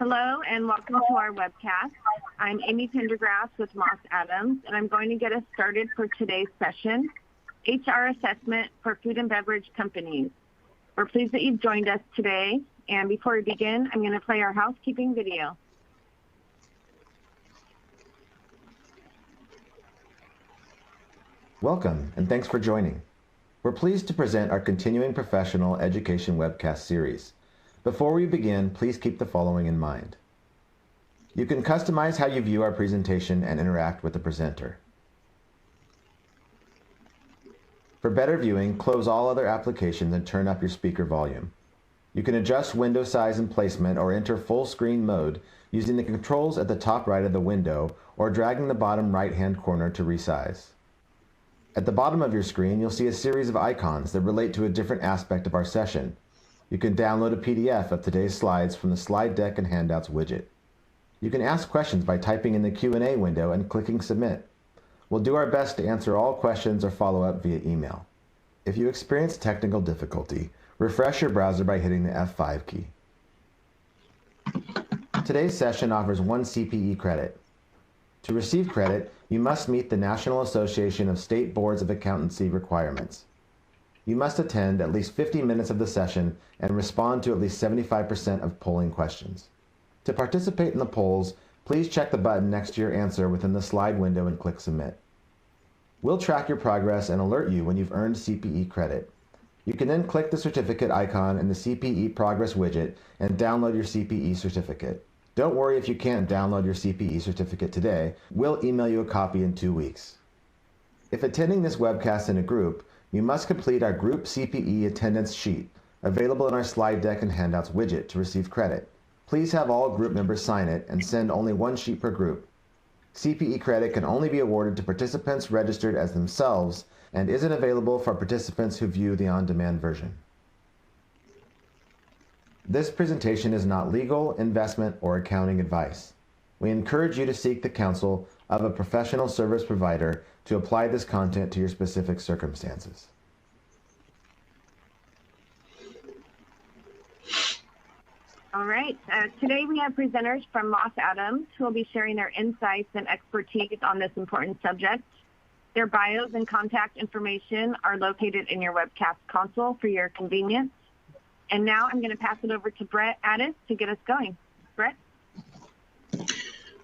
Hello and welcome to our webcast. I'm Amy Pendergrass with Moss Adams, and I'm going to get us started for today's session, HR Assessment for Food and Beverage Companies. We're pleased that you've joined us today, and before we begin, I'm going to play our housekeeping video. Welcome, and thanks for joining. We're pleased to present our continuing professional education webcast series. Before we begin, please keep the following in mind. You can customize how you view our presentation and interact with the presenter. For better viewing, close all other applications and turn up your speaker volume. You can adjust window size and placement or enter full screen mode using the controls at the top right of the window or dragging the bottom right-hand corner to resize. At the bottom of your screen, you'll see a series of icons that relate to a different aspect of our session. You can download a PDF of today's slides from the Slide Deck and Handouts widget. You can ask questions by typing in the Q&A window and clicking Submit. We'll do our best to answer all questions or follow up via email. If you experience technical difficulty, refresh your browser by hitting the F5 key. Today's session offers 1 CPE credit. To receive credit, you must meet the National Association of State Boards of Accountancy requirements. You must attend at least 50 minutes of the session and respond to at least 75% of polling questions. To participate in the polls, please check the button next to your answer within the slide window and click Submit. We'll track your progress and alert you when you've earned CPE credit. You can then click the certificate icon in the CPE Progress widget and download your CPE certificate. Don't worry if you can't download your CPE certificate today. We'll email you a copy in 2 weeks. If attending this webcast in a group, you must complete our group CPE attendance sheet, available in our Slide Deck and Handouts widget to receive credit. Please have all group members sign it and send only 1 sheet per group. CPE credit can only be awarded to participants registered as themselves and isn't available for participants who view the on-demand version. This presentation is not legal, investment, or accounting advice. We encourage you to seek the counsel of a professional service provider to apply this content to your specific circumstances. All right, today we have presenters from Moss Adams who will be sharing their insights and expertise on this important subject. Their bios and contact information are located in your webcast console for your convenience. And now I'm going to pass it over to Brett Addis to get us going. Brett?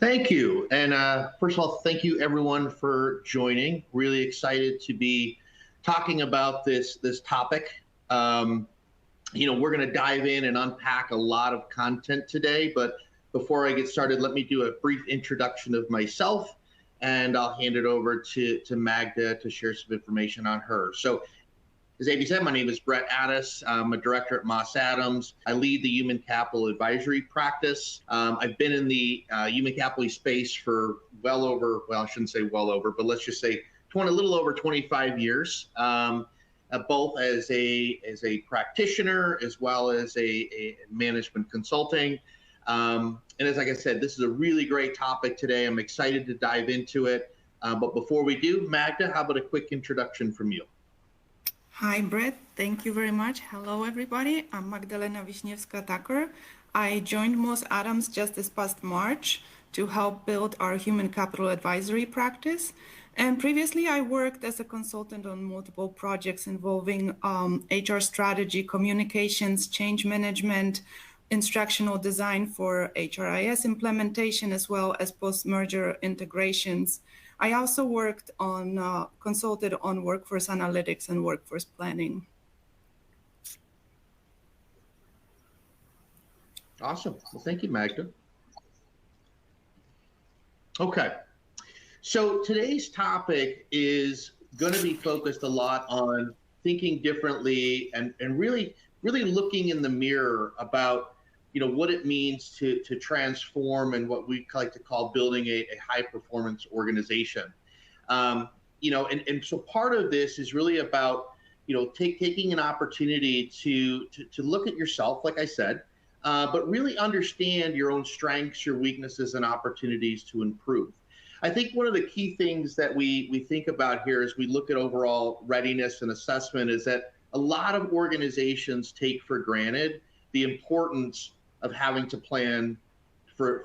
Thank you. And first of all, thank you everyone for joining. Really excited to be talking about this topic. We're going to dive in and unpack a lot of content today, but before I get started, let me do a brief introduction of myself, and I'll hand it over to Magda to share some information on her. So, as Amy said, my name is Brett Addis. I'm a director at Moss Adams. I lead the human capital advisory practice. I've been in the human capital space for I shouldn't say well over, but let's just say a little over 25 years, both as a practitioner as well as a management consulting. And like I said, this is a really great topic today. I'm excited to dive into it. But before we do, Magda, how about a quick introduction from you? Hi, Brett. Thank you very much. Hello, everybody. I'm Magdalena Wisniewska. I joined Moss Adams just this past March to help build our human capital advisory practice. And previously, I worked as a consultant on multiple projects involving HR strategy, communications, change management, instructional design for HRIS implementation, as well as post-merger integrations. I also consulted on workforce analytics and workforce planning. Awesome. Well, thank you, Magda. Okay. So today's topic is going to be focused a lot on thinking differently and really looking in the mirror about what it means to transform and what we like to call building a high performance organization. And so part of this is really about taking an opportunity to look at yourself, like I said, but really understand your own strengths, your weaknesses, and opportunities to improve. I think one of the key things that we think about here as we look at overall readiness and assessment is that a lot of organizations take for granted the importance of having to plan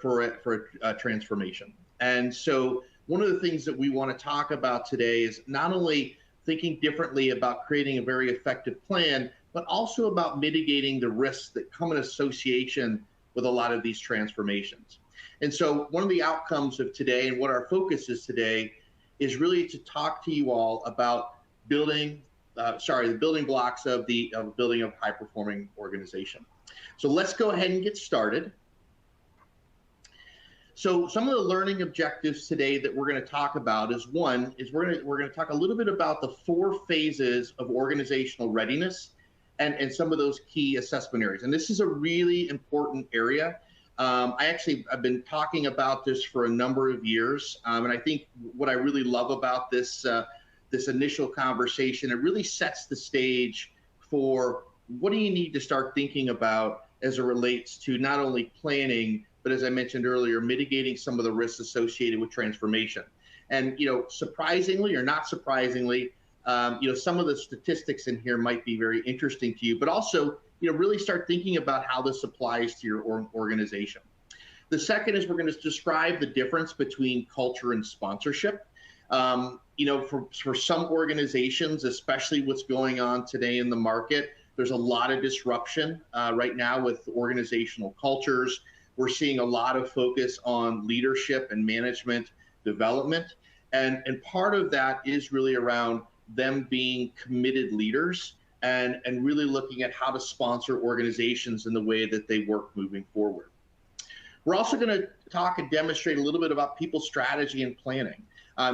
for a transformation. And so one of the things that we want to talk about today is not only thinking differently about creating a very effective plan, but also about mitigating the risks that come in association with a lot of these transformations. And so one of the outcomes of today and what our focus is today is really to talk to you all about the building blocks of building a high-performing organization. So let's go ahead and get started. So some of the learning objectives today that we're going to talk about is we're going to talk a little bit about the 4 phases of organizational readiness and some of those key assessment areas. And this is a really important area. I've been talking about this for a number of years, and I think what I really love about this initial conversation, it really sets the stage for what do you need to start thinking about as it relates to not only planning, but as I mentioned earlier, mitigating some of the risks associated with transformation. And surprisingly or not surprisingly, some of the statistics in here might be very interesting to you, but also really start thinking about how this applies to your organization. The second is we're going to describe the difference between culture and sponsorship. For some organizations, especially what's going on today in the market, there's a lot of disruption right now with organizational cultures. We're seeing a lot of focus on leadership and management development. And part of that is really around them being committed leaders and really looking at how to sponsor organizations in the way that they work moving forward. We're also going to talk and demonstrate a little bit about people strategy and planning.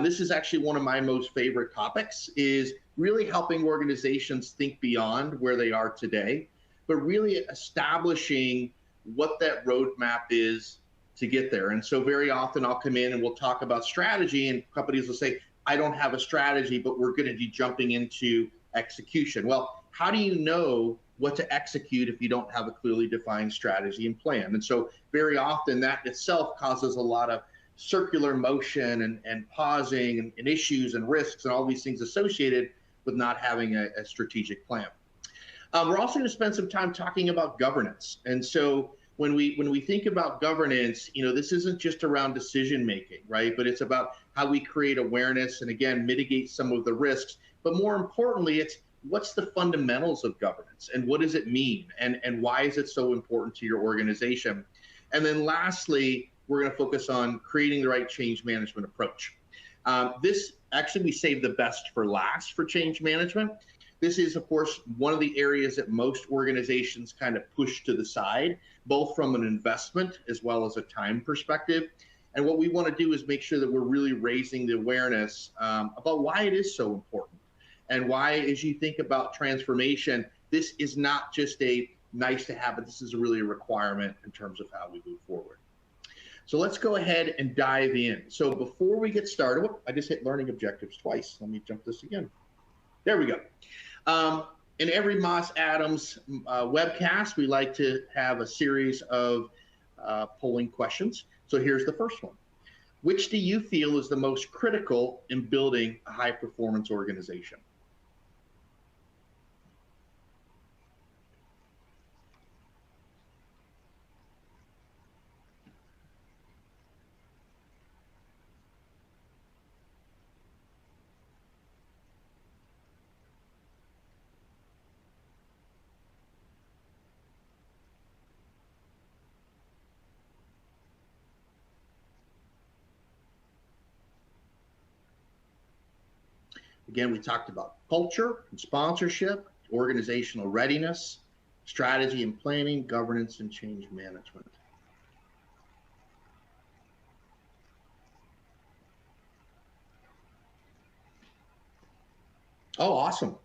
This is actually one of my most favorite topics, is really helping organizations think beyond where they are today, but really establishing what that roadmap is to get there. And so very often I'll come in and we'll talk about strategy, and companies will say, I don't have a strategy, but we're going to be jumping into execution. Well, how do you know what to execute if you don't have a clearly defined strategy and plan? And so very often that itself causes a lot of circular motion and pausing and issues and risks and all these things associated with not having a strategic plan. We're also going to spend some time talking about governance. And so when we think about governance, this isn't just around decision making, right? But it's about how we create awareness and, again, mitigate some of the risks. But more importantly, it's what's the fundamentals of governance and what does it mean and why is it so important to your organization? And then lastly, we're going to focus on creating the right change management approach. This actually, we save the best for last for change management. This is, of course, one of the areas that most organizations kind of push to the side, both from an investment as well as a time perspective. And what we want to do is make sure that we're really raising the awareness about why it is so important and why, as you think about transformation, this is not just a nice to have, but this is really a requirement in terms of how we move forward. So let's go ahead and dive in. So before we get started, I just hit learning objectives twice. Let me jump this again. There we go. In every Moss Adams webcast, we like to have a series of polling questions. So here's the first one. Which do you feel is the most critical in building a high-performance organization? Again, we talked about culture and sponsorship, organizational readiness, strategy and planning, governance and change management. Oh, awesome.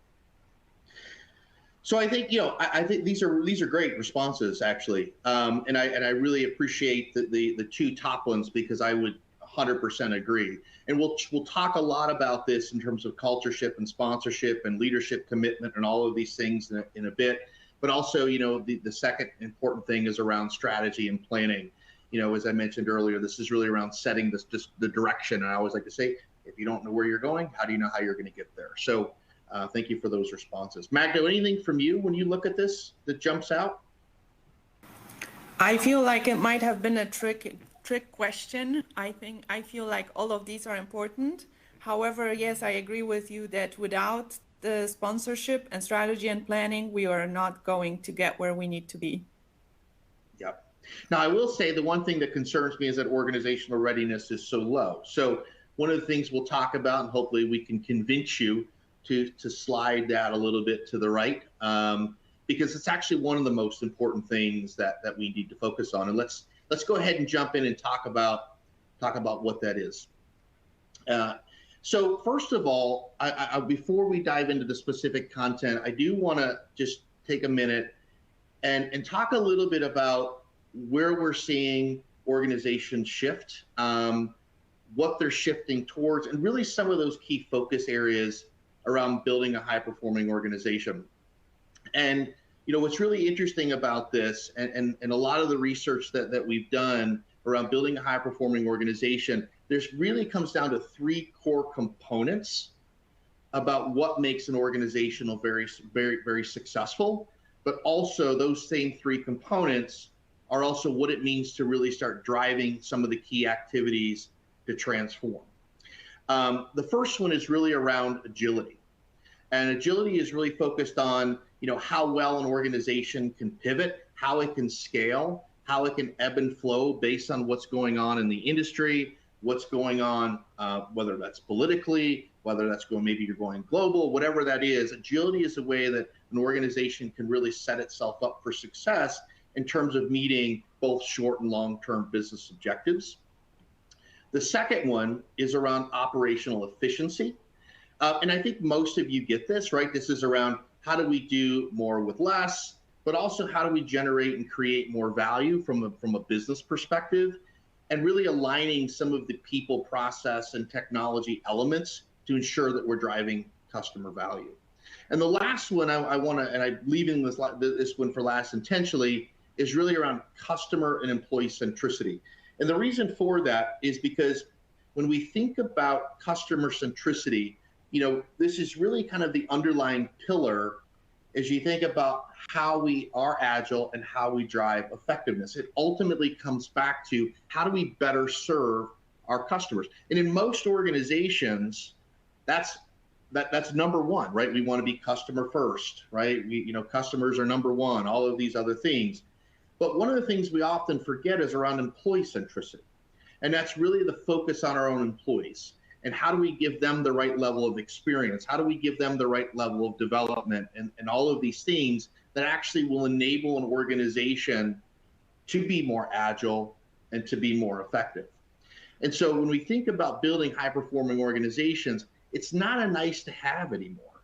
So I think, I think these are great responses, actually. And I really appreciate the 2 top ones, because I would 100% agree. And we'll talk a lot about this in terms of cultureship and sponsorship and leadership commitment and all of these things in a bit. But also, the second important thing is around strategy and planning. As I mentioned earlier, this is really around setting the direction. And I always like to say, if you don't know where you're going, how do you know how you're going to get there? So thank you for those responses. Magdo, anything from you when you look at this that jumps out? I feel like it might have been a trick question. I feel like all of these are important. However, yes, I agree with you that without the sponsorship and strategy and planning, we are not going to get where we need to be. Yep. Now, I will say the one thing that concerns me is that organizational readiness is so low. So one of the things we'll talk about, and hopefully we can convince you to slide that a little bit to the right, because it's actually one of the most important things that we need to focus on. And let's go ahead and jump in and talk about what that is. So first of all, before we dive into the specific content, I do want to just take a minute and talk a little bit about where we're seeing organizations shift, what they're shifting towards, and really some of those key focus areas around building a high-performing organization. And what's really interesting about this, and a lot of the research that we've done around building a high-performing organization, there's really comes down to three core components about what makes an organization very, very, very successful. But also those same three components are also what it means to really start driving some of the key activities to transform. The first one is really around agility. And agility is really focused on, how well an organization can pivot, how it can scale, how it can ebb and flow based on what's going on in the industry, what's going on, whether that's politically, whether that's maybe you're going global, whatever that is. Agility is a way that an organization can really set itself up for success in terms of meeting both short and long-term business objectives. The second one is around operational efficiency. And I think most of you get this, right? This is around how do we do more with less, but also how do we generate and create more value from a business perspective, and really aligning some of the people, process, and technology elements to ensure that we're driving customer value. And the last one I want to, and I'm leaving this one for last intentionally, is really around customer and employee centricity. And the reason for that is because when we think about customer centricity, this is really kind of the underlying pillar as you think about how we are agile and how we drive effectiveness. It ultimately comes back to how do we better serve our customers. And in most organizations, that's number one, right? We want to be customer first, right? Customers are number one, all of these other things. But one of the things we often forget is around employee centricity. And that's really the focus on our own employees. And how do we give them the right level of experience? How do we give them the right level of development and all of these things that actually will enable an organization to be more agile and to be more effective? And so when we think about building high-performing organizations, it's not a nice to have anymore.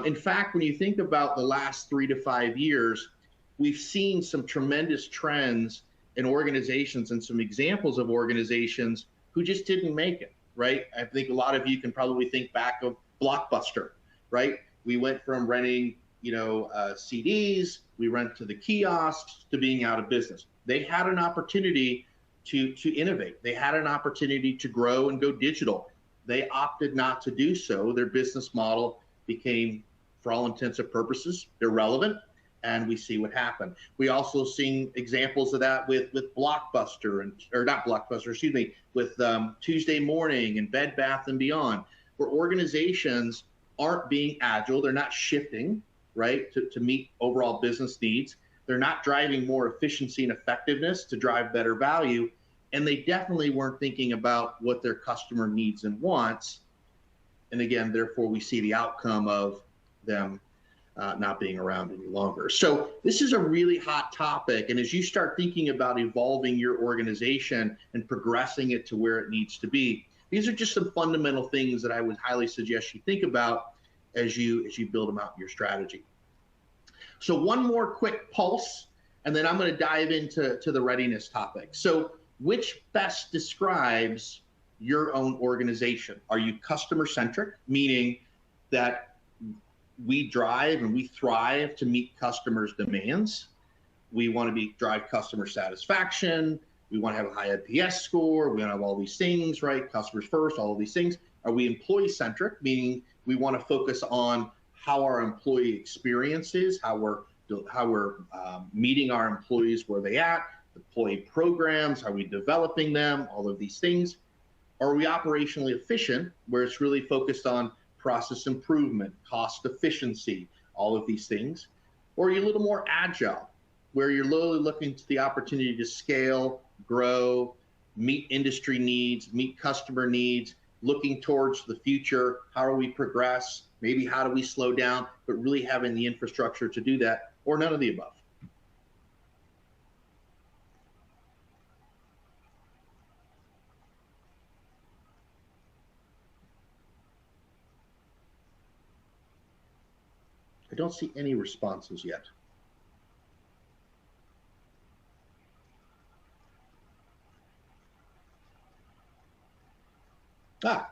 In fact, when you think about the last 3 to 5 years, we've seen some tremendous trends in organizations and some examples of organizations who just didn't make it, right? I think a lot of you can probably think back of Blockbuster, right? We went from renting, CDs, we went to the kiosks, to being out of business. They had an opportunity to innovate. They had an opportunity to grow and go digital. They opted not to do so. Their business model became, for all intents and purposes, irrelevant, and we see what happened. We also seen examples of that with Blockbuster, with Tuesday Morning and Bed Bath & Beyond, where organizations aren't being agile. They're not shifting, right, to meet overall business needs. They're not driving more efficiency and effectiveness to drive better value. And they definitely weren't thinking about what their customer needs and wants. And again, therefore, we see the outcome of them not being around any longer. So this is a really hot topic. And as you start thinking about evolving your organization and progressing it to where it needs to be, these are just some fundamental things that I would highly suggest you think about as you build them out in your strategy. So one more quick pulse, and then I'm going to dive into the readiness topic. So which best describes your own organization? Are you customer-centric, meaning that we drive and we thrive to meet customers' demands? We want to drive customer satisfaction. We want to have a high NPS score. We want to have all these things, right? Customers first, all of these things. Are we employee-centric, meaning we want to focus on how our employee experience is, how we're meeting our employees where they at, employee programs? Are we developing them? All of these things. Are we operationally efficient, where it's really focused on process improvement, cost efficiency, all of these things? Or are you a little more agile, where you're literally looking to the opportunity to scale, grow, meet industry needs, meet customer needs, looking towards the future? How do we progress? Maybe how do we slow down, but really having the infrastructure to do that, or none of the above? I don't see any responses yet.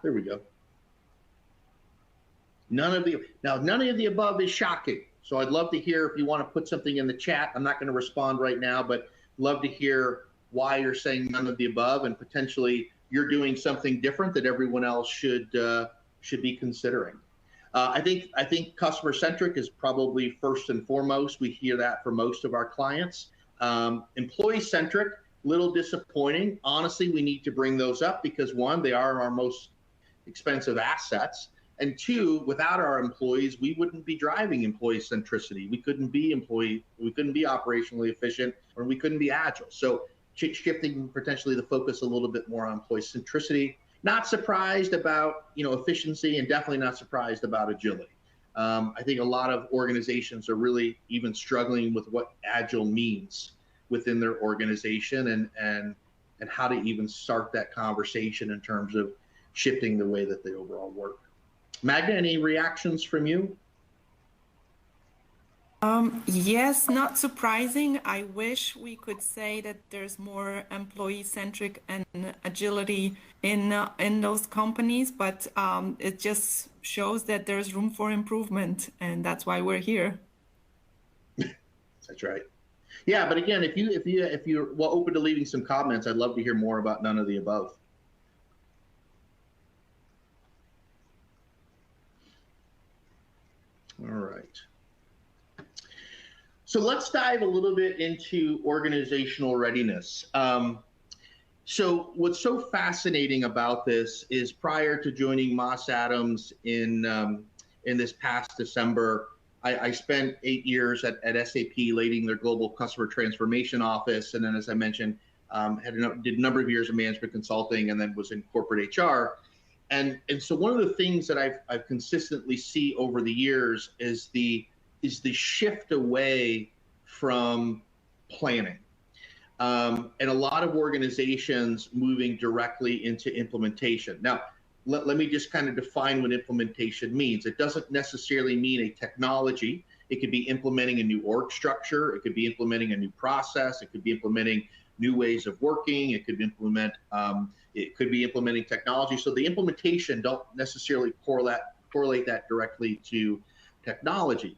There we go. None of the above is shocking. So I'd love to hear if you want to put something in the chat. I'm not going to respond right now, but love to hear why you're saying none of the above, and potentially you're doing something different that everyone else should be considering. I think customer centric is probably first and foremost. We hear that for most of our clients. Employee centric, little disappointing. Honestly, we need to bring those up because one, they are our most expensive assets. And two, without our employees, we wouldn't be driving employee centricity. We couldn't be operationally efficient, or we couldn't be agile. So shifting potentially the focus a little bit more on employee centricity. Not surprised about efficiency, and definitely not surprised about agility. I think a lot of organizations are really even struggling with what agile means within their organization, and how to even start that conversation in terms of shifting the way that they overall work. Magda, any reactions from you? Yes, not surprising. I wish we could say that there's more employee-centric and agility in those companies, but it just shows that there's room for improvement, and that's why we're here. That's right. Yeah, but again, if you're open to leaving some comments, I'd love to hear more about none of the above. All right. So let's dive a little bit into organizational readiness. So what's so fascinating about this is, prior to joining Moss Adams in this past December, I spent 8 years at SAP leading their global customer transformation office, and then, as I mentioned, did a number of years of management consulting, and then was in corporate HR. And so one of the things that I've consistently see over the years is the shift away from planning, and a lot of organizations moving directly into implementation. Now, let me just kind of define what implementation means. It doesn't necessarily mean a technology. It could be implementing a new org structure. It could be implementing a new process. It could be implementing new ways of working. It could be implementing technology. So the implementation don't necessarily correlate that directly to technology.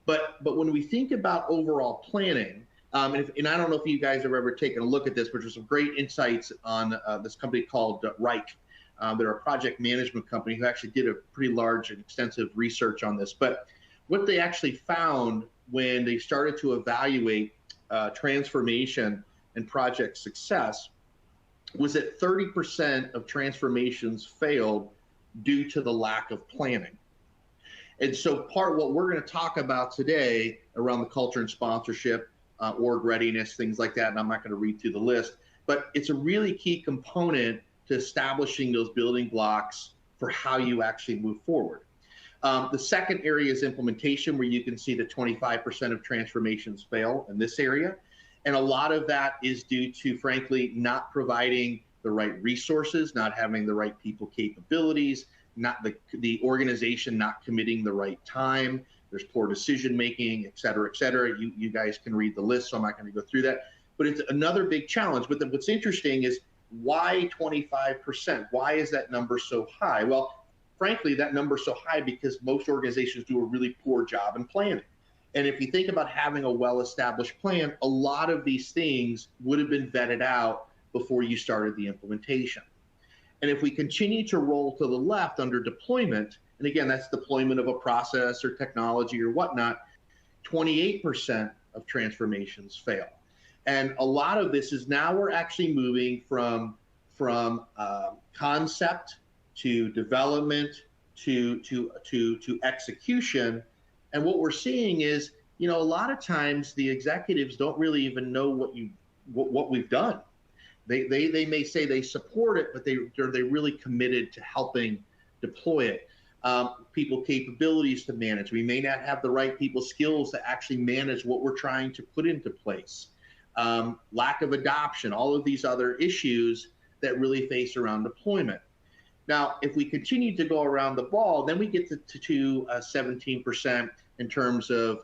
But when we think about overall planning, and I don't know if you guys have ever taken a look at this, but there's some great insights on this company called Reich. They're a project management company who actually did a pretty large and extensive research on this. But what they actually found when they started to evaluate transformation and project success was that 30% of transformations failed due to the lack of planning. And so part of what we're going to talk about today around the culture and sponsorship, org readiness, things like that, and I'm not going to read through the list, but it's a really key component to establishing those building blocks for how you actually move forward. The second area is implementation, where you can see that 25% of transformations fail in this area. And a lot of that is due to, frankly, not providing the right resources, not having the right people capabilities, not the organization not committing the right time. There's poor decision making, et cetera, et cetera. You guys can read the list, so I'm not going to go through that. But it's another big challenge. But what's interesting is, why 25%? Why is that number so high? Well, frankly, that number's so high because most organizations do a really poor job in planning. And if you think about having a well-established plan, a lot of these things would have been vetted out before you started the implementation. And if we continue to roll to the left under deployment, and again, that's deployment of a process or technology or whatnot, 28% of transformations fail. And a lot of this is now we're actually moving from concept to development to execution. And what we're seeing is, a lot of times the executives don't really even know what we've done. They may say they support it, but they're really committed to helping deploy it. People capabilities to manage. We may not have the right people skills to actually manage what we're trying to put into place. Lack of adoption, all of these other issues that really face around deployment. Now, if we continue to go around the ball, then we get to 17% in terms of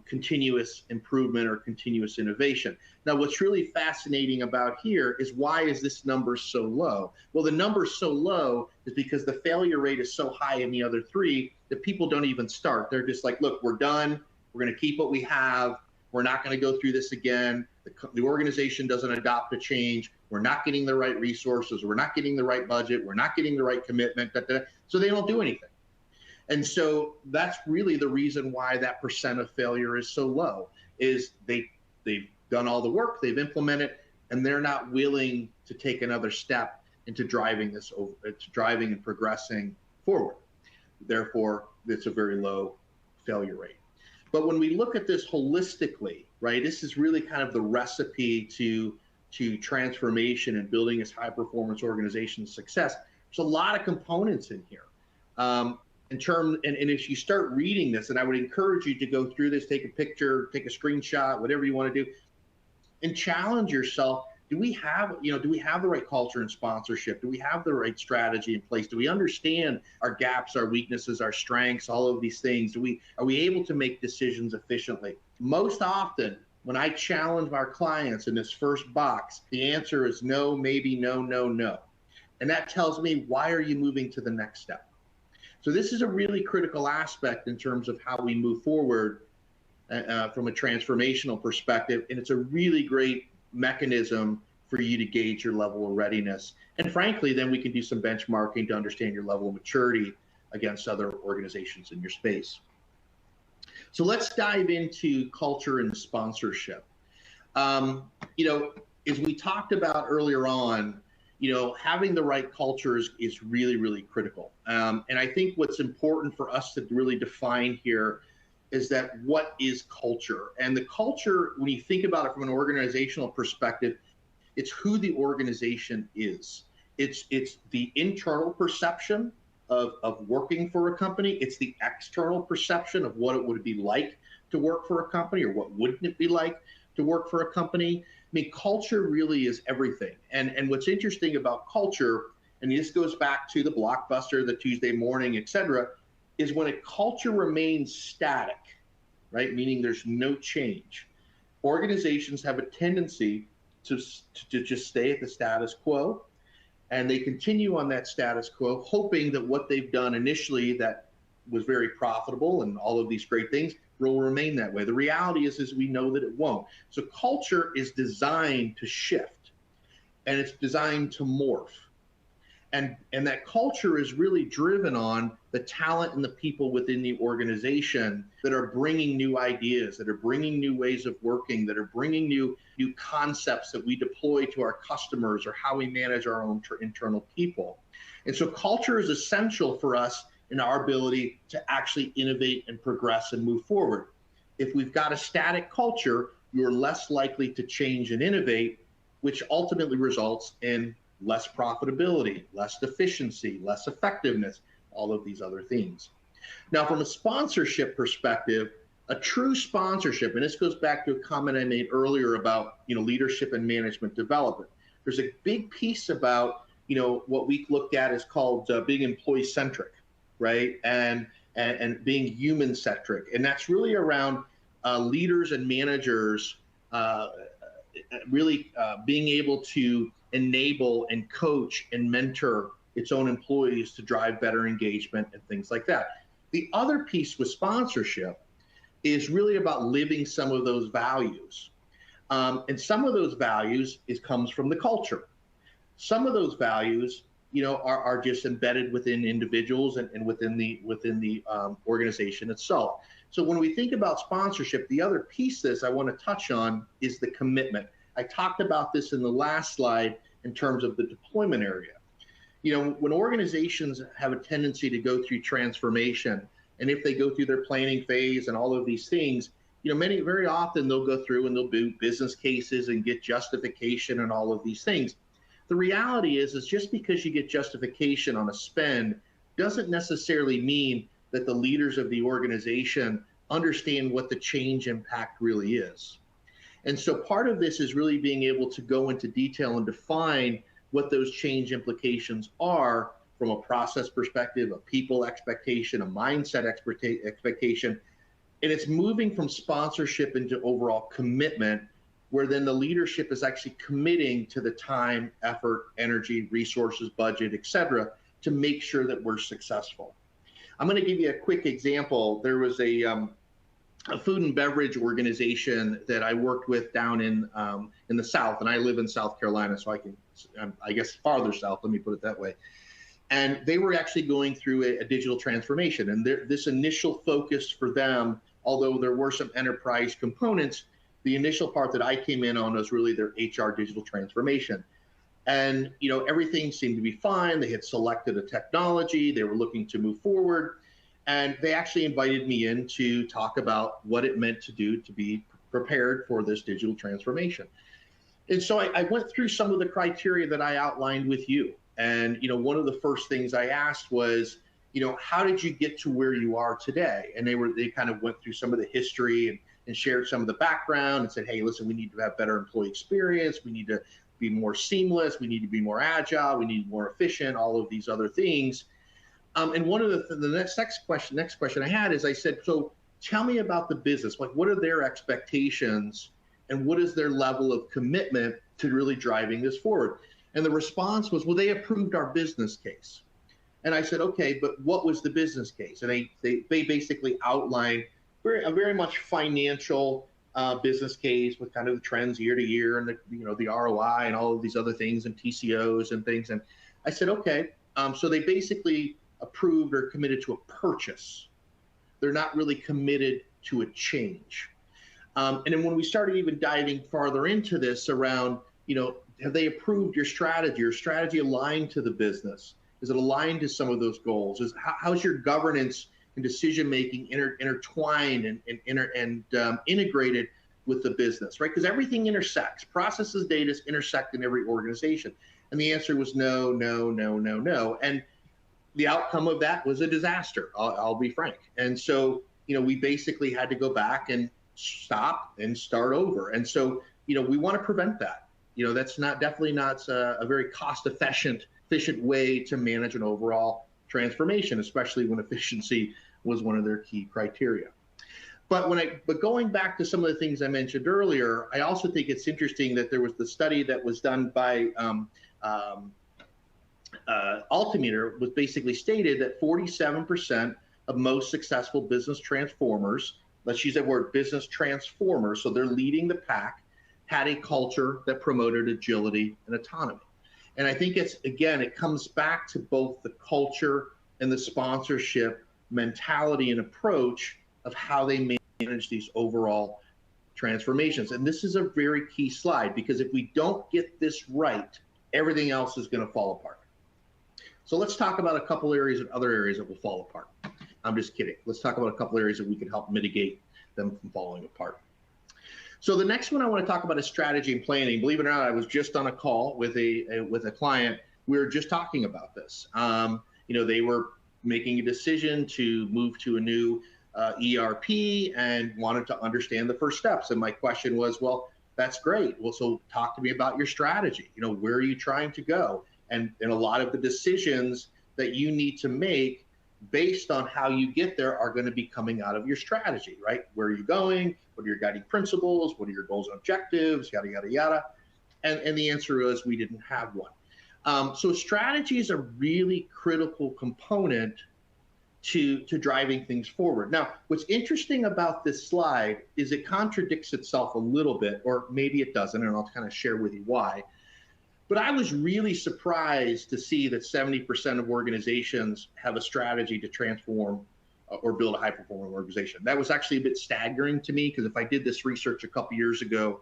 continuous improvement or continuous innovation. Now, what's really fascinating about here is, why is this number so low? Well, the number so low is because the failure rate is so high in the other three that people don't even start. They're just like, look, we're done. We're going to keep what we have. We're not going to go through this again. The organization doesn't adopt a change. We're not getting the right resources. We're not getting the right budget. We're not getting the right commitment. So they don't do anything. And so that's really the reason why that percent of failure is so low, is they've done all the work, they've implemented, and they're not willing to take another step into driving and progressing forward. Therefore, it's a very low failure rate. But when we look at this holistically, right, this is really kind of the recipe to transformation and building this high performance organization success. There's a lot of components in here. And if you start reading this, and I would encourage you to go through this, take a picture, take a screenshot, whatever you want to do, and challenge yourself. Do we have the right culture and sponsorship? Do we have the right strategy in place? Do we understand our gaps, our weaknesses, our strengths, all of these things? Are we able to make decisions efficiently? Most often, when I challenge our clients in this first box, the answer is no, maybe, no, no, no. And that tells me, why are you moving to the next step? So this is a really critical aspect in terms of how we move forward from a transformational perspective. And it's a really great mechanism for you to gauge your level of readiness. And frankly, then we can do some benchmarking to understand your level of maturity against other organizations in your space. So let's dive into culture and sponsorship. As we talked about earlier on, having the right culture is really, really critical. And I think what's important for us to really define here is that what is culture? And the culture, when you think about it from an organizational perspective, it's who the organization is. It's the internal perception of working for a company. It's the external perception of what it would be like to work for a company, or what wouldn't it be like to work for a company. I mean, culture really is everything. And what's interesting about culture, and this goes back to the Blockbuster, the Tuesday Morning, et cetera, is when a culture remains static, right? Meaning there's no change. Organizations have a tendency to just stay at the status quo, and they continue on that status quo, hoping that what they've done initially that was very profitable and all of these great things will remain that way. The reality is we know that it won't. So culture is designed to shift, and it's designed to morph. And that culture is really driven on the talent and the people within the organization that are bringing new ideas, that are bringing new ways of working, that are bringing new concepts that we deploy to our customers, or how we manage our own internal people. And so culture is essential for us in our ability to actually innovate and progress and move forward. If we've got a static culture, you're less likely to change and innovate, which ultimately results in less profitability, less efficiency, less effectiveness, all of these other things. Now, from a sponsorship perspective, a true sponsorship, and this goes back to a comment I made earlier about leadership and management development. There's a big piece about what we looked at is called being employee-centric, right? And being human-centric, and that's really around leaders and managers really being able to enable and coach and mentor its own employees to drive better engagement and things like that. The other piece with sponsorship is really about living some of those values. And some of those values comes from the culture. Some of those values, are just embedded within individuals and within the organization itself. So when we think about sponsorship, the other piece this I want to touch on is the commitment. I talked about this in the last slide in terms of the deployment area. When organizations have a tendency to go through transformation, and if they go through their planning phase and all of these things, very often they'll go through and they'll do business cases and get justification and all of these things. The reality is just because you get justification on a spend doesn't necessarily mean that the leaders of the organization understand what the change impact really is. And so part of this is really being able to go into detail and define what those change implications are from a process perspective, a people expectation, a mindset expectation. And it's moving from sponsorship into overall commitment, where then the leadership is actually committing to the time, effort, energy, resources, budget, et cetera, to make sure that we're successful. I'm going to give you a quick example. There was a food and beverage organization that I worked with down in the South, and I live in South Carolina, so I guess farther south, let me put it that way. And they were actually going through a digital transformation, and this initial focus for them, although there were some enterprise components, the initial part that I came in on was really their HR digital transformation. And everything seemed to be fine. They had selected a technology. They were looking to move forward. And they actually invited me in to talk about what it meant to do to be prepared for this digital transformation. And so I went through some of the criteria that I outlined with you. And one of the first things I asked was, how did you get to where you are today? And they kind of went through some of the history and shared some of the background and said, hey, listen, we need to have better employee experience. We need to be more seamless. We need to be more agile. We need to be more efficient, all of these other things. And one of the next question I had is I said, so tell me about the business. Like, what are their expectations and what is their level of commitment to really driving this forward? And the response was, well, they approved our business case. And I said, okay, but what was the business case? And they basically outlined a very much financial business case with kind of the trends year to year and the ROI and all of these other things and TCOs and things. And I said, okay, so they basically approved or committed to a purchase. They're not really committed to a change. And then when we started even diving farther into this around, have they approved your strategy aligned to the business? Is it aligned to some of those goals? How's your governance and decision-making intertwined and integrated with the business, right? Because everything intersects. Processes, data intersect in every organization. And the answer was no, no, no, no, no. And the outcome of that was a disaster, I'll be frank. And so, we basically had to go back and stop and start over. And so, we want to prevent that. That's definitely not a very cost-efficient way to manage an overall transformation, especially when efficiency was one of their key criteria. But going back to some of the things I mentioned earlier, I also think it's interesting that there was the study that was done by Altimeter was basically stated that 47% of most successful business transformers, let's use that word, business transformers, so they're leading the pack, had a culture that promoted agility and autonomy. And I think it comes back to both the culture and the sponsorship mentality and approach of how they manage these overall transformations. And this is a very key slide, because if we don't get this right, everything else is going to fall apart. So let's talk about a couple areas and other areas that will fall apart. I'm just kidding. Let's talk about a couple areas that we can help mitigate them from falling apart. So the next one I want to talk about is strategy and planning. Believe it or not, I was just on a call with a client. We were just talking about this. They were making a decision to move to a new ERP and wanted to understand the first steps. And my question was, well, that's great. Well, so talk to me about your strategy. Where are you trying to go? And a lot of the decisions that you need to make based on how you get there are going to be coming out of your strategy, right? Where are you going? What are your guiding principles? What are your goals and objectives? Yada, yada, yada. And the answer is we didn't have one. So strategy is a really critical component to driving things forward. Now, what's interesting about this slide is it contradicts itself a little bit, or maybe it doesn't, and I'll kind of share with you why. But I was really surprised to see that 70% of organizations have a strategy to transform or build a high-performing organization. That was actually a bit staggering to me, because if I did this research a couple years ago,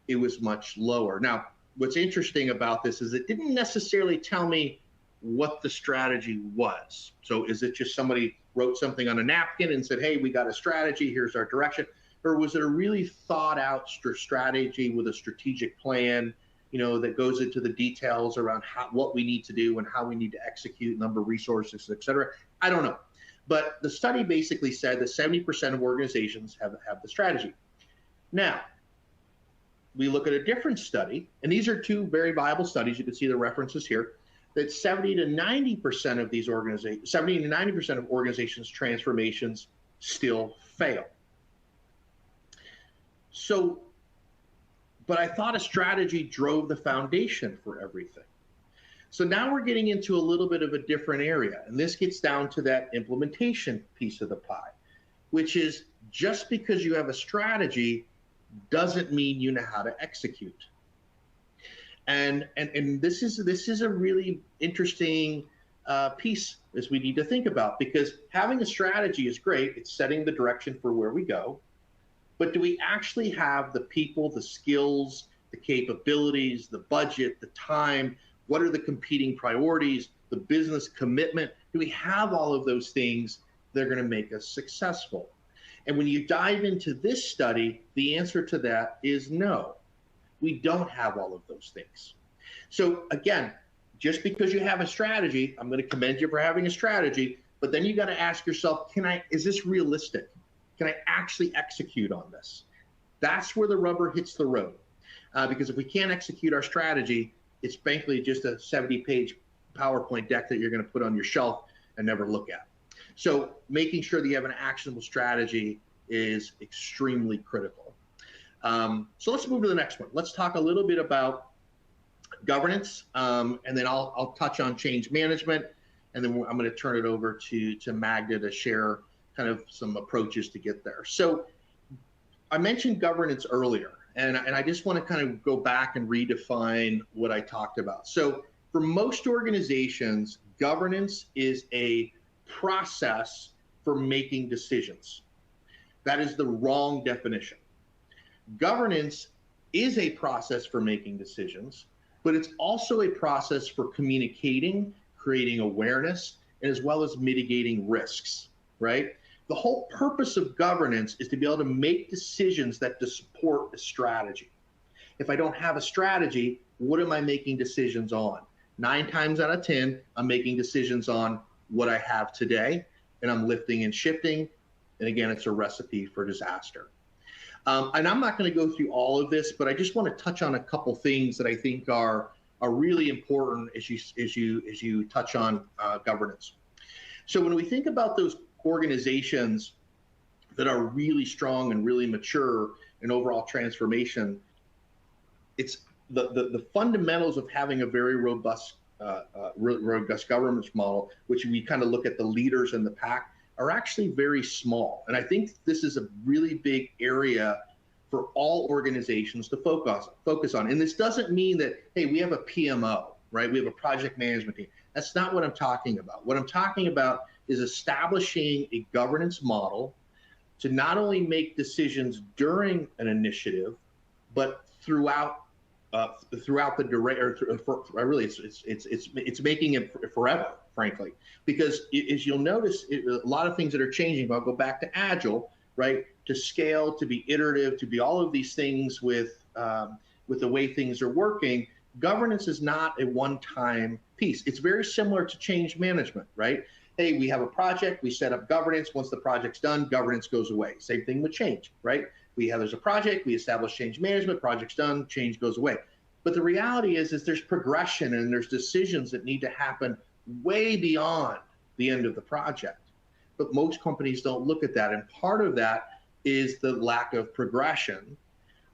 it was much lower. Now, what's interesting about this is it didn't necessarily tell me what the strategy was. So is it just somebody wrote something on a napkin and said, hey, we got a strategy, here's our direction? Or was it a really thought out strategy with a strategic plan, that goes into the details around what we need to do and how we need to execute, number of resources, et cetera? I don't know. But the study basically said that 70% of organizations have the strategy. Now, we look at a different study, and these are two very viable studies. You can see the references here, that 70 to 90% of these organizations, 70 to 90% of organizations' transformations still fail. So, but I thought a strategy drove the foundation for everything. So now we're getting into a little bit of a different area, and this gets down to that implementation piece of the pie, which is just because you have a strategy doesn't mean you know how to execute. And this is a really interesting piece as we need to think about, because having a strategy is great. It's setting the direction for where we go. But do we actually have the people, the skills, the capabilities, the budget, the time? What are the competing priorities, the business commitment? Do we have all of those things that are going to make us successful? And when you dive into this study, the answer to that is no. We don't have all of those things. So again, just because you have a strategy, I'm going to commend you for having a strategy, but then you got to ask yourself, is this realistic? Can I actually execute on this? That's where the rubber hits the road. Because if we can't execute our strategy, it's frankly just a 70-page PowerPoint deck that you're going to put on your shelf and never look at. So making sure that you have an actionable strategy is extremely critical. So let's move to the next one. Let's talk a little bit about governance, and then I'll touch on change management, and then I'm going to turn it over to Magda to share kind of some approaches to get there. So I mentioned governance earlier, and I just want to kind of go back and redefine what I talked about. So for most organizations, governance is a process for making decisions. That is the wrong definition. Governance is a process for making decisions, but it's also a process for communicating, creating awareness, and as well as mitigating risks, right? The whole purpose of governance is to be able to make decisions that support a strategy. If I don't have a strategy, what am I making decisions on? 9 times out of 10, I'm making decisions on what I have today, and I'm lifting and shifting. And again, it's a recipe for disaster. And I'm not going to go through all of this, but I just want to touch on a couple things that I think are really important as you touch on governance. So when we think about those organizations that are really strong and really mature in overall transformation, it's the fundamentals of having a very robust governance model, which we kind of look at the leaders in the pack, are actually very small. And I think this is a really big area for all organizations to focus on. And this doesn't mean that, hey, we have a PMO, right? We have a project management team. That's not what I'm talking about. What I'm talking about is establishing a governance model to not only make decisions during an initiative, but throughout the duration. Really, it's making it forever, frankly, because as you'll notice, a lot of things that are changing. I'll go back to Agile, right? To scale, to be iterative, to be all of these things with the way things are working. Governance is not a one-time piece. It's very similar to change management, right? Hey, we have a project, we set up governance. Once the project's done, governance goes away. Same thing with change, right? There's a project, we establish change management, project's done, change goes away. But the reality is there's progression and there's decisions that need to happen way beyond the end of the project. But most companies don't look at that. And part of that is the lack of progression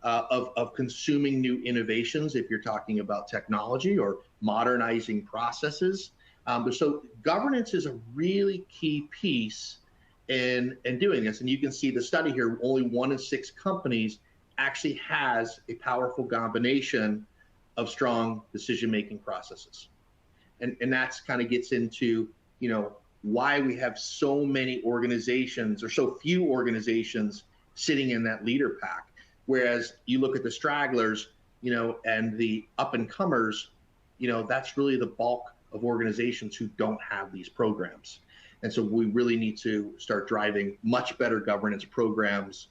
of consuming new innovations, if you're talking about technology or modernizing processes. So governance is a really key piece in doing this. And you can see the study here, only 1 in 6 companies actually has a powerful combination of strong decision-making processes. And that's kind of gets into, why we have so many organizations or so few organizations sitting in that leader pack. Whereas you look at the stragglers, and the up and comers, that's really the bulk of organizations who don't have these programs. And so we really need to start driving much better governance programs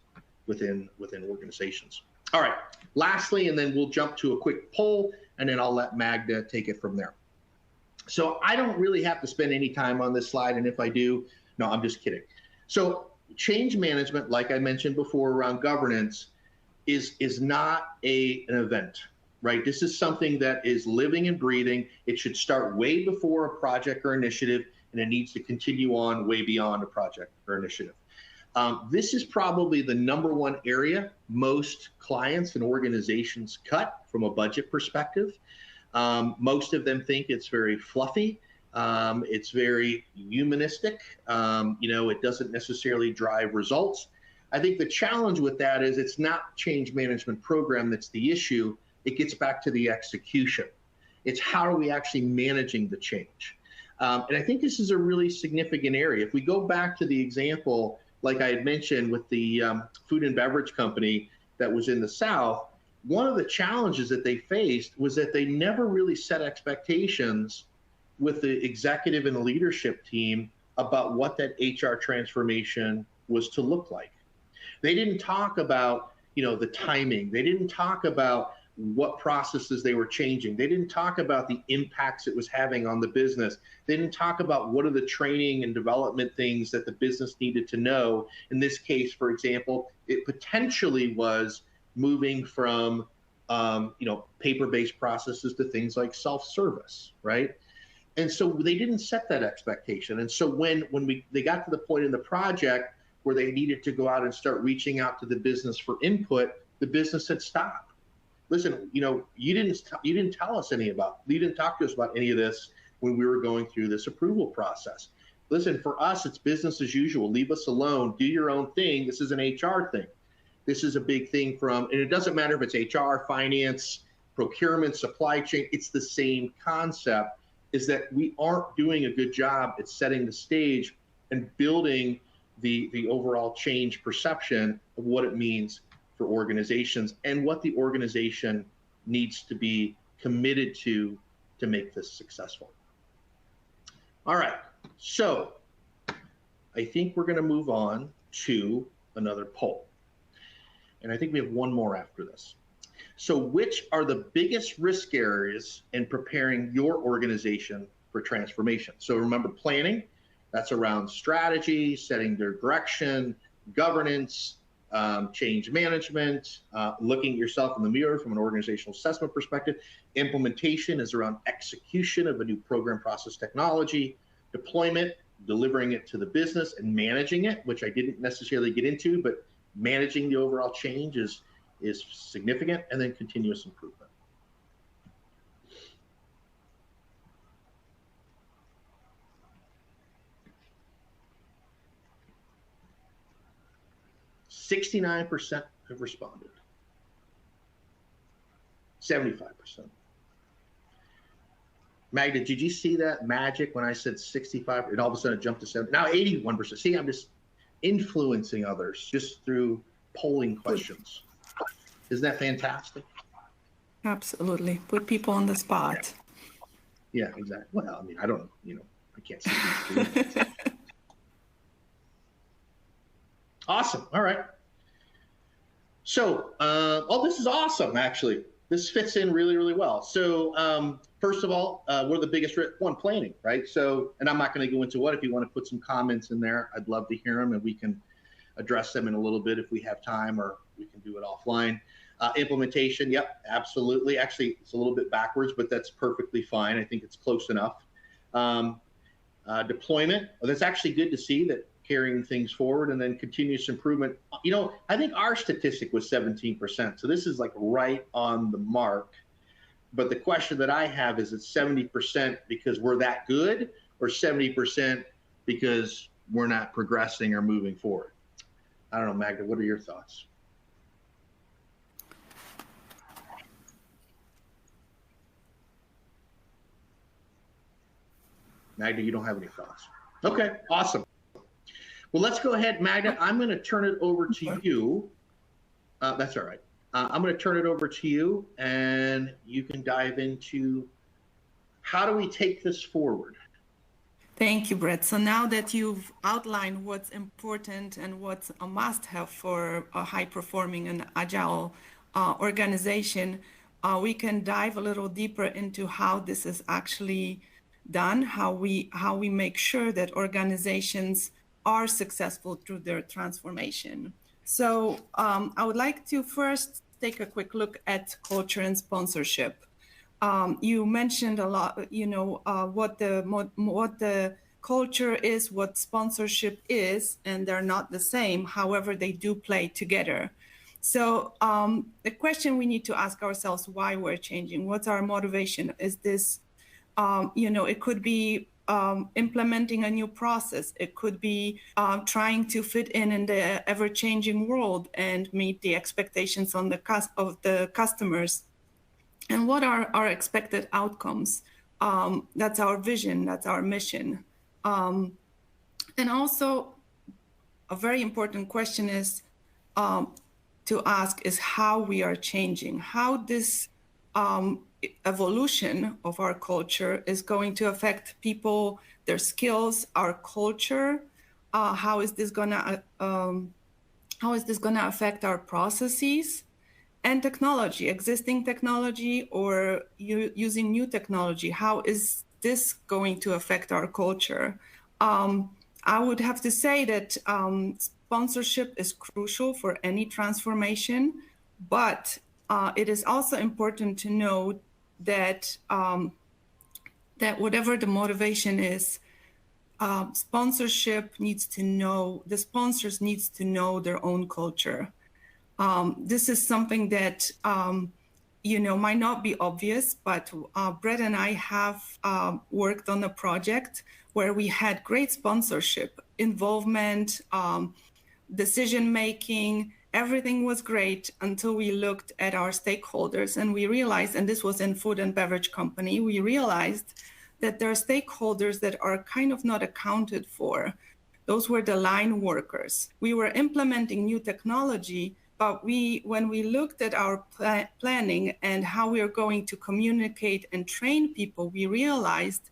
within organizations. All right, lastly, and then we'll jump to a quick poll, and then I'll let Magda take it from there. So I don't really have to spend any time on this slide, and if I do, no, I'm just kidding. So change management, like I mentioned before around governance, is not an event, right? This is something that is living and breathing. It should start way before a project or initiative, and it needs to continue on way beyond a project or initiative. This is probably the number one area most clients and organizations cut from a budget perspective. Most of them think it's very fluffy. It's very humanistic. It doesn't necessarily drive results. I think the challenge with that is it's not change management program that's the issue. It gets back to the execution. It's how are we actually managing the change? And I think this is a really significant area. If we go back to the example, like I had mentioned with the food and beverage company that was in the South, one of the challenges that they faced was that they never really set expectations with the executive and the leadership team about what that HR transformation was to look like. They didn't talk about, the timing. They didn't talk about what processes they were changing. They didn't talk about the impacts it was having on the business. They didn't talk about what are the training and development things that the business needed to know. In this case, for example, it potentially was moving from, paper-based processes to things like self-service, right? And so they didn't set that expectation. And so when they got to the point in the project where they needed to go out and start reaching out to the business for input, the business said, stop. Listen, you didn't tell us you didn't talk to us about any of this when we were going through this approval process. Listen, for us, it's business as usual. Leave us alone. Do your own thing. This is an HR thing. This is a big thing and it doesn't matter if it's HR, finance, procurement, supply chain, it's the same concept, is that we aren't doing a good job at setting the stage and building the overall change perception of what it means for organizations and what the organization needs to be committed to make this successful. All right, so I think we're going to move on to another poll. And I think we have one more after this. So which are the biggest risk areas in preparing your organization for transformation? So remember, planning, that's around strategy, setting their direction, governance, change management, looking at yourself in the mirror from an organizational assessment perspective. Implementation is around execution of a new program, process, technology. Deployment, delivering it to the business and managing it, which I didn't necessarily get into, but managing the overall change is significant. And then continuous improvement. %69% have responded. 75%. Magda, did you see that magic when I said 65? And all of a sudden it jumped to 70. Now 81%. See, I'm just influencing others just through polling questions. Isn't that fantastic? Absolutely. Put people on the spot. Yeah, exactly. Well, I mean, I don't, I can't see. Awesome. All right. So, this is awesome, actually. This fits in really, really well. So, first of all, what are the biggest risks? One, planning, right? So, and I'm not going to go into what. If you want to put some comments in there, I'd love to hear them, and we can address them in a little bit if we have time, or we can do it offline. Implementation, yep, absolutely. Actually, it's a little bit backwards, but that's perfectly fine. I think it's close enough. Deployment, that's actually good to see that carrying things forward, and then continuous improvement. I think our statistic was 17%. So this is like right on the mark. But the question that I have is, it's 70% because we're that good, or 70% because we're not progressing or moving forward? I don't know, Magda, what are your thoughts? Magda, you don't have any thoughts. Okay, awesome. Well, let's go ahead, Magda. I'm going to turn it over to you. That's all right. I'm going to turn it over to you, and you can dive into how do we take this forward? Thank you, Brett. So now that you've outlined what's important and what's a must-have for a high-performing and agile organization, we can dive a little deeper into how this is actually done, how we make sure that organizations are successful through their transformation. So I would like to first take a quick look at culture and sponsorship. You mentioned a lot, what the culture is, what sponsorship is, and they're not the same. However, they do play together. So the question we need to ask ourselves, why we're changing? What's our motivation? Is this, it could be implementing a new process. It could be trying to fit in the ever-changing world and meet the expectations of the customers. And what are our expected outcomes? That's our vision, that's our mission. And also, a very important question is to ask is how we are changing, how this evolution of our culture is going to affect people, their skills, our culture. How is this gonna affect our processes? And technology, existing technology or using new technology, how is this going to affect our culture? I would have to say that sponsorship is crucial for any transformation, but it is also important to know that that whatever the motivation is, sponsorship needs to know, the sponsors needs to know their own culture. This is something that, might not be obvious, but Brett and I have worked on a project where we had great sponsorship, involvement, decision-making, everything was great until we looked at our stakeholders and we realized, and this was in Food and Beverage Company, we realized that there are stakeholders that are kind of not accounted for. Those were the line workers. We were implementing new technology, but when we looked at our planning and how we are going to communicate and train people, we realized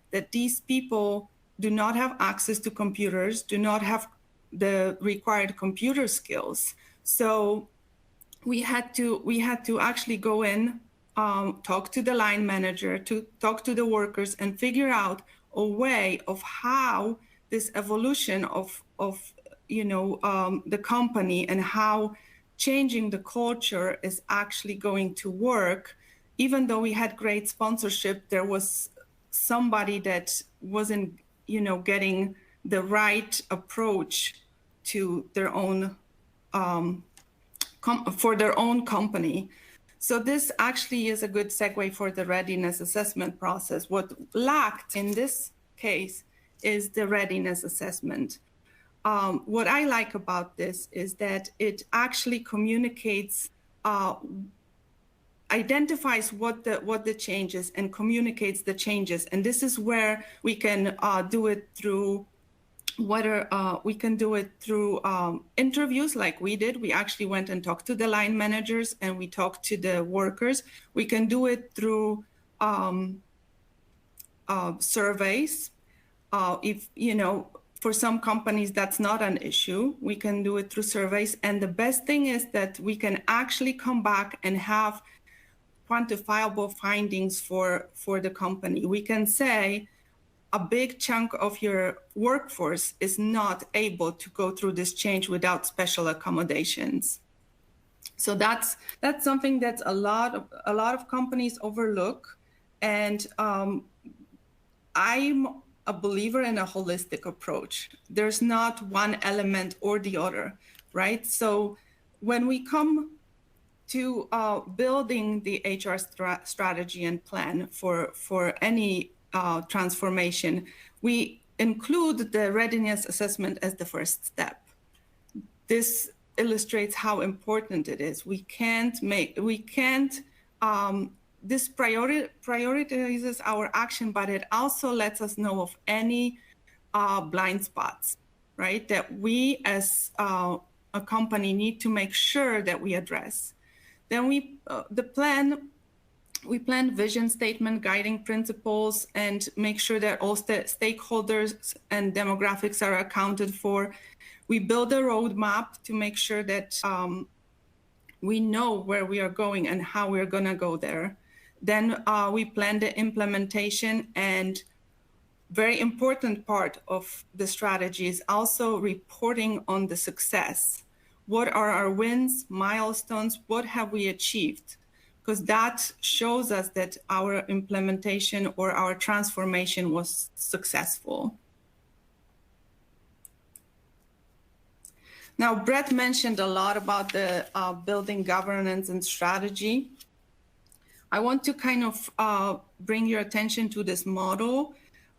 that these people do not have access to computers, do not have the required computer skills. So we had to actually go in, talk to the line manager, to talk to the workers and figure out a way of how this evolution of the company and how changing the culture is actually going to work. Even though we had great sponsorship, there was somebody that wasn't, getting the right approach to their own, for their own company. So this actually is a good segue for the readiness assessment process. What lacked in this case is the readiness assessment. What I like about this is that it actually communicates, identifies what the changes and communicates the changes. And this is where we can do it through interviews like we did. We actually went and talked to the line managers and we talked to the workers. We can do it through surveys. For some companies, that's not an issue. We can do it through surveys. And the best thing is that we can actually come back and have quantifiable findings for the company. We can say a big chunk of your workforce is not able to go through this change without special accommodations. So that's something that a lot of companies overlook. And I'm a believer in a holistic approach. There's not one element or the other, right? So when we come to building the HR strategy and plan for any transformation, we include the readiness assessment as the first step. This illustrates how important it is. This prioritizes our action, but it also lets us know of any blind spots, right? That we as a company need to make sure that we address. Then we plan vision statement, guiding principles, and make sure that all stakeholders and demographics are accounted for. We build a roadmap to make sure that we know where we are going and how we're going to go there. Then we plan the implementation, and very important part of the strategy is also reporting on the success. What are our wins, milestones? What have we achieved? Because that shows us that our implementation or our transformation was successful. Now, Brett mentioned a lot about the building governance and strategy. I want to kind of bring your attention to this model.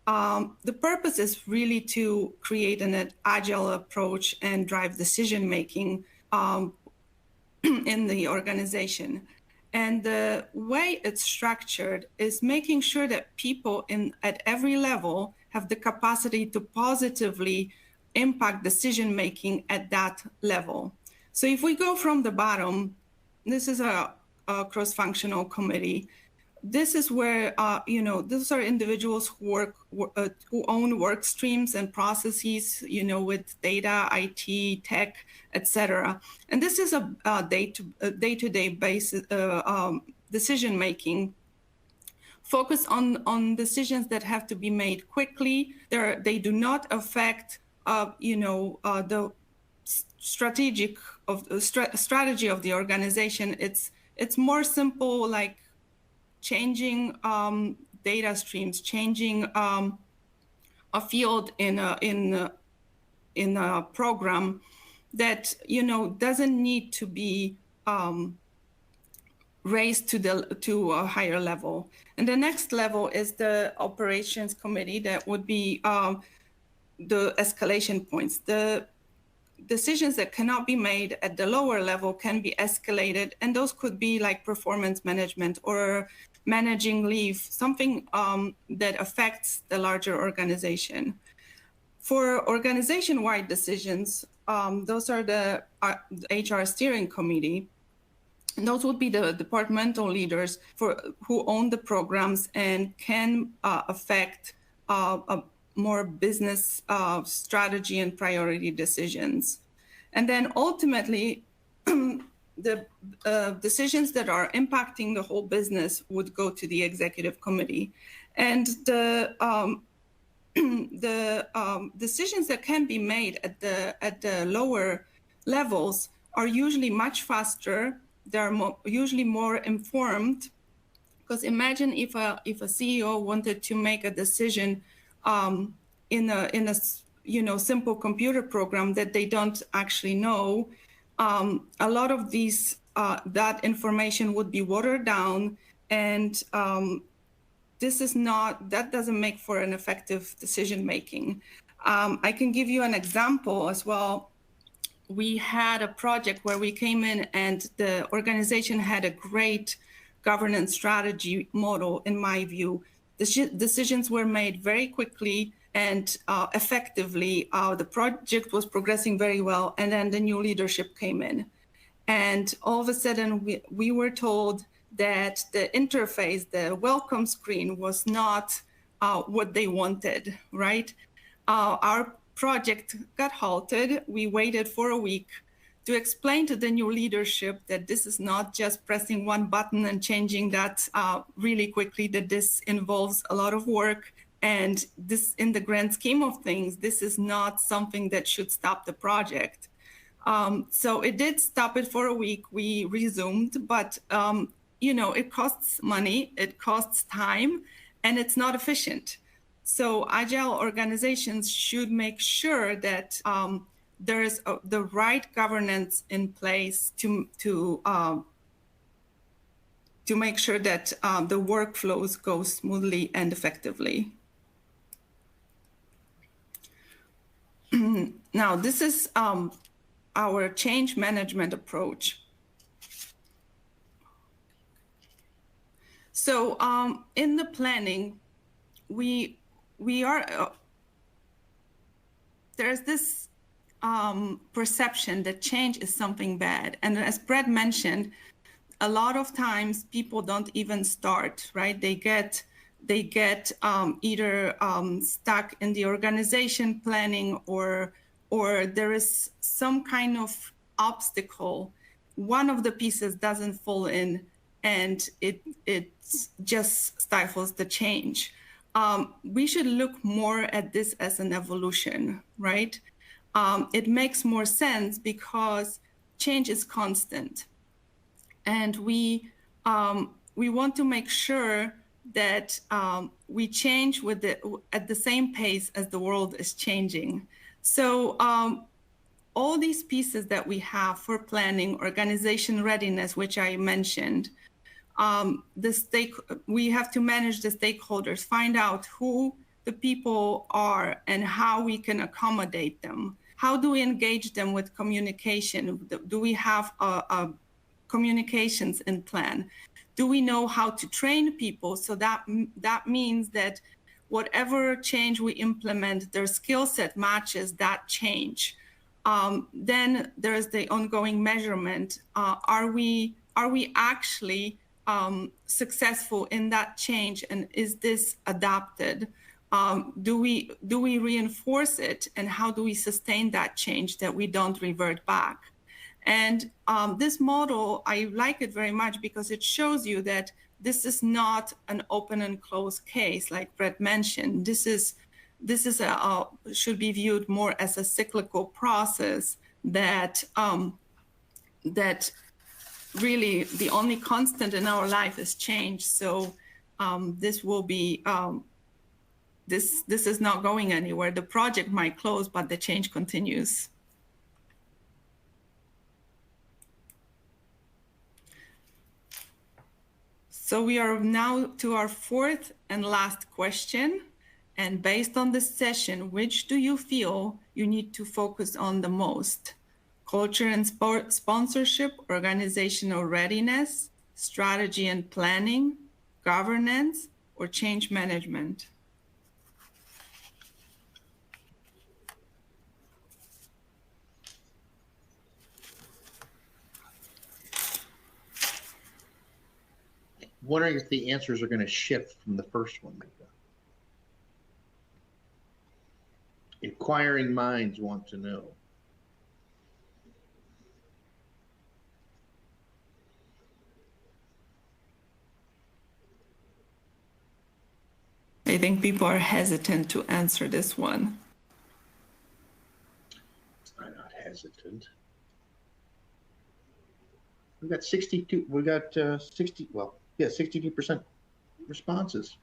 The purpose is really to create an agile approach and drive decision-making in the organization. And the way it's structured is making sure that people at every level have the capacity to positively impact decision-making at that level. So if we go from the bottom, this is a cross-functional committee. This is where, those are individuals who own work streams and processes, with data, IT, tech, etc. And this is a day-to-day basis decision-making, focus on decisions that have to be made quickly. They do not affect, the strategy of the organization. It's more simple, like changing data streams, changing a field in a program that doesn't need to be raised to a higher level. And the next level is the operations committee. That would be the escalation points. The decisions that cannot be made at the lower level can be escalated, and those could be like performance management or managing leave, something that affects the larger organization. For organization-wide decisions, those are the HR steering committee. And those would be the departmental leaders who own the programs and can affect more business strategy and priority decisions. And then ultimately, the decisions that are impacting the whole business would go to the executive committee. And the decisions that can be made at the lower levels are usually much faster. They're usually more informed. Because imagine if a CEO wanted to make a decision in a simple computer program that they don't actually know, a lot of that information would be watered down, and that doesn't make for an effective decision making. I can give you an example as well. We had a project where we came in and the organization had a great governance strategy model, in my view. The decisions were made very quickly and effectively. The project was progressing very well, and then the new leadership came in. And all of a sudden, we were told that the interface, the welcome screen, was not what they wanted, right? Our project got halted. We waited for a week to explain to the new leadership that this is not just pressing one button and changing that really quickly, that this involves a lot of work. And this, in the grand scheme of things, this is not something that should stop the project. So it did stop it for a week. We resumed, but it costs money, it costs time, and it's not efficient. So agile organizations should make sure that there is the right governance in place to make sure that the workflows go smoothly and effectively. Now, this is our change management approach. So in the planning, we are there's this perception that change is something bad. And as Brett mentioned, a lot of times people don't even start, right? They get either stuck in the organization planning, or there is some kind of obstacle. One of the pieces doesn't fall in, and it just stifles the change. We should look more at this as an evolution, right? It makes more sense because change is constant. And we want to make sure that we change at the same pace as the world is changing. So all these pieces that we have for planning, organization readiness, which I mentioned, we have to manage the stakeholders, find out who the people are and how we can accommodate them. How do we engage them with communication? Do we have a communications in plan? Do we know how to train people? So that means that whatever change we implement, their skill set matches that change. Then there's the ongoing measurement. Are we actually successful in that change, and is this adapted? Do we reinforce it, and how do we sustain that change that we don't revert back? And this model, I like it very much because it shows you that this is not an open and closed case, like Brett mentioned. This should be viewed more as a cyclical process that really the only constant in our life is change. So this will be this is not going anywhere. The project might close, but the change continues. So we are now to our fourth and last question. And based on this session, which do you feel you need to focus on the most? Culture and sponsorship, organizational readiness, strategy and planning, governance, or change management? Wondering if the answers are going to shift from the first one. Inquiring minds want to know. I think people are hesitant to answer this one. I'm not hesitant. We got 62. We got 60. Well, yeah, 62% responses.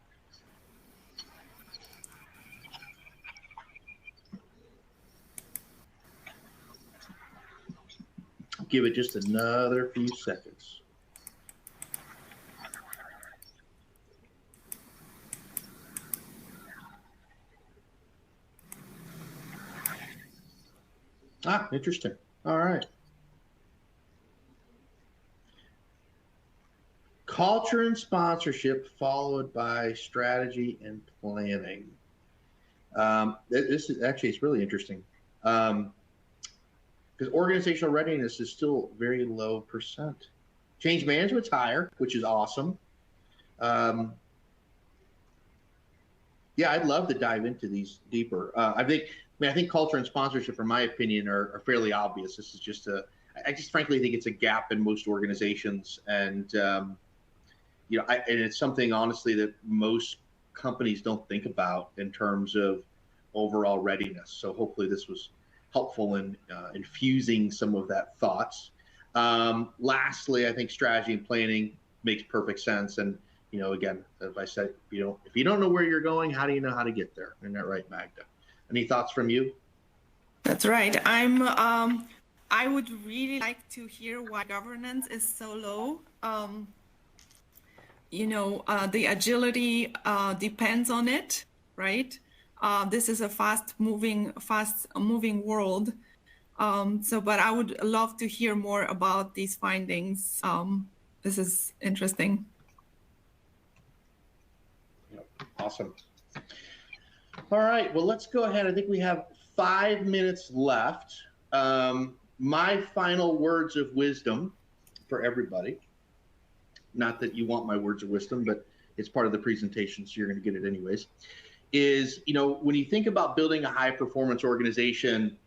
Give it just another few seconds. Ah, interesting. All right. Culture and sponsorship, followed by strategy and planning. This is actually, it's really interesting. Because organizational readiness is still very low percent. Change management's higher, which is awesome. Yeah, I'd love to dive into these deeper. I think culture and sponsorship, in my opinion, are fairly obvious. This is just I just frankly think it's a gap in most organizations, and and it's something honestly that most companies don't think about in terms of overall readiness. So hopefully this was helpful in infusing some of that thoughts. Lastly, I think strategy and planning makes perfect sense. And again, as I said, if you don't know where you're going, how do you know how to get there? Isn't that right, Magda? Any thoughts from you? That's right. I would really like to hear why governance is so low. The agility depends on it, right? This is a fast moving world. But I would love to hear more about these findings. This is interesting. Awesome. All right, well, let's go ahead. I think we have 5 minutes left. My final words of wisdom for everybody, not that you want my words of wisdom, but it's part of the presentation, so you're going to get it anyways, is, when you think about building a high performance organization,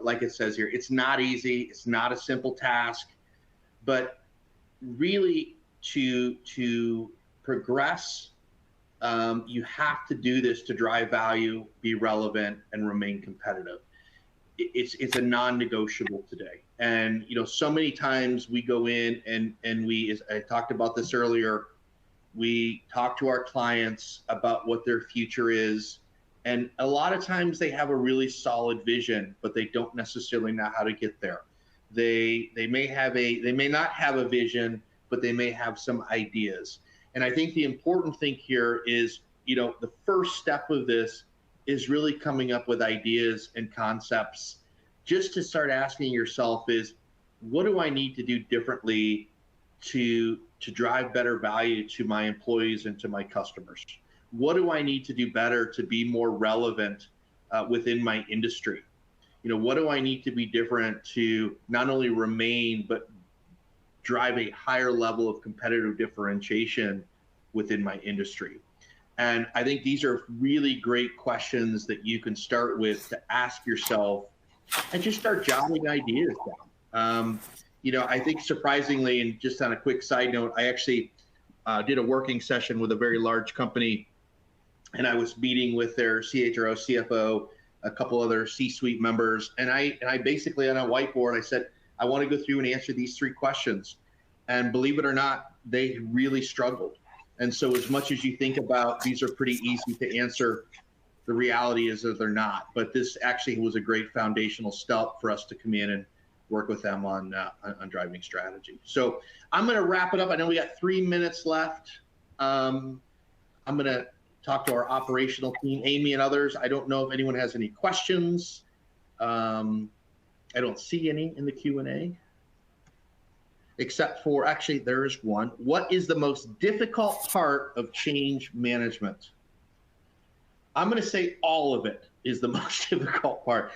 like it says here, it's not easy. It's not a simple task, but really to progress, you have to do this to drive value, be relevant, and remain competitive. It's a non-negotiable today. And, so many times we go in and we, as I talked about this earlier, we talk to our clients about what their future is. And a lot of times they have a really solid vision, but they don't necessarily know how to get there. They may not have a vision, but they may have some ideas. And I think the important thing here is, the first step of this is really coming up with ideas and concepts. Just to start asking yourself is, what do I need to do differently to drive better value to my employees and to my customers? What do I need to do better to be more relevant within my industry? What do I need to be different to not only remain, but drive a higher level of competitive differentiation within my industry? And I think these are really great questions that you can start with to ask yourself and just start jotting ideas down. I think surprisingly, and just on a quick side note, I actually did a working session with a very large company, and I was meeting with their CHRO, CFO, a couple other C-suite members, and I basically on a whiteboard, I said, I want to go through and answer these 3 questions. And believe it or not, they really struggled. And so as much as you think about these are pretty easy to answer, the reality is that they're not. But this actually was a great foundational step for us to come in and work with them on driving strategy. So I'm going to wrap it up. I know we got 3 minutes left. I'm going to talk to our operational team, Amy and others. I don't know if anyone has any questions. I don't see any in the Q&A, except for, actually, there is one. What is the most difficult part of change management? I'm going to say all of it is the most difficult part.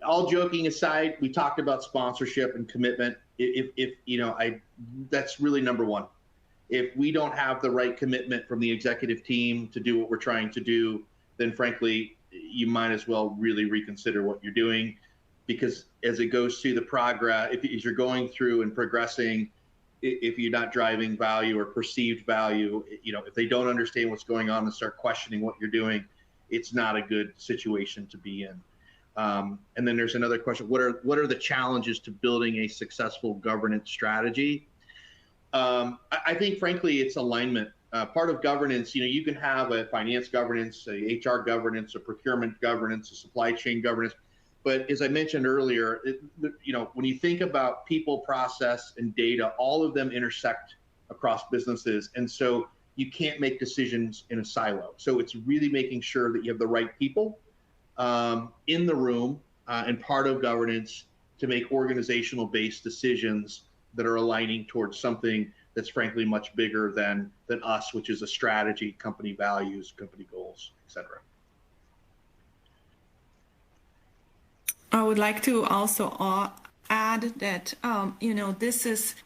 All joking aside, we talked about sponsorship and commitment. That's really number one. If we don't have the right commitment from the executive team to do what we're trying to do, then frankly, you might as well really reconsider what you're doing, because as it goes through the progress, if you're going through and progressing, if you're not driving value or perceived value, if they don't understand what's going on and start questioning what you're doing, it's not a good situation to be in. And then there's another question: what are the challenges to building a successful governance strategy? I think, frankly, it's alignment. Part of governance, you can have a finance governance, a HR governance, a procurement governance, a supply chain governance. But as I mentioned earlier, when you think about people, process, and data, all of them intersect across businesses. And so you can't make decisions in a silo. So it's really making sure that you have the right people in the room and part of governance to make organizational-based decisions that are aligning towards something that's frankly much bigger than us, which is a strategy, company values, company goals, et cetera. I would like to also add that,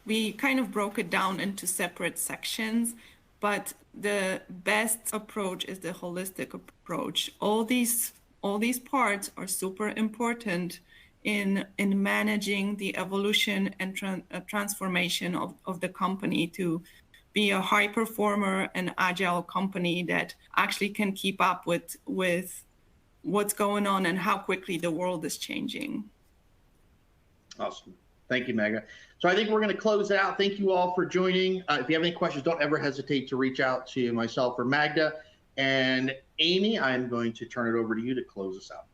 we kind of broke it down into separate sections, but the best approach is the holistic approach. All these parts are super important in managing the evolution and transformation of the company to be a high performer and agile company that actually can keep up with what's going on and how quickly the world is changing. Awesome. Thank you, Magda. So I think we're going to close it out. Thank you all for joining. If you have any questions, don't ever hesitate to reach out to myself or Magda. And Amy, I'm going to turn it over to you to close us out.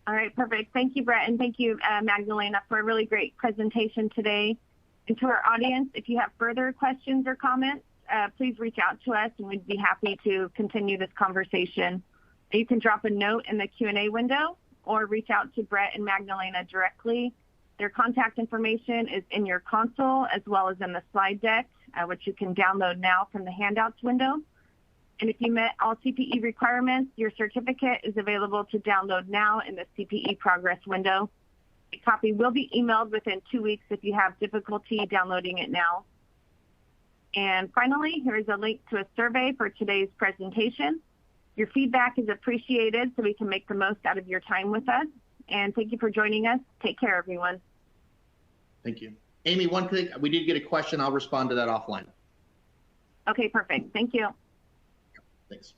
All right, perfect. Thank you, Brett, and thank you, Magdalena, for a really great presentation today. And to our audience, if you have further questions or comments, please reach out to us, and we'd be happy to continue this conversation. You can drop a note in the Q&A window or reach out to Brett and Magdalena directly. Their contact information is in your console as well as in the slide deck, which you can download now from the handouts window. And if you met all CPE requirements, your certificate is available to download now in the CPE progress window. A copy will be emailed within 2 weeks if you have difficulty downloading it now. And finally, here is a link to a survey for today's presentation. Your feedback is appreciated so we can make the most out of your time with us. And thank you for joining us. Take care, everyone. Thank you. Amy, one thing, we did get a question. I'll respond to that offline. Okay, perfect. Thank you. Thanks.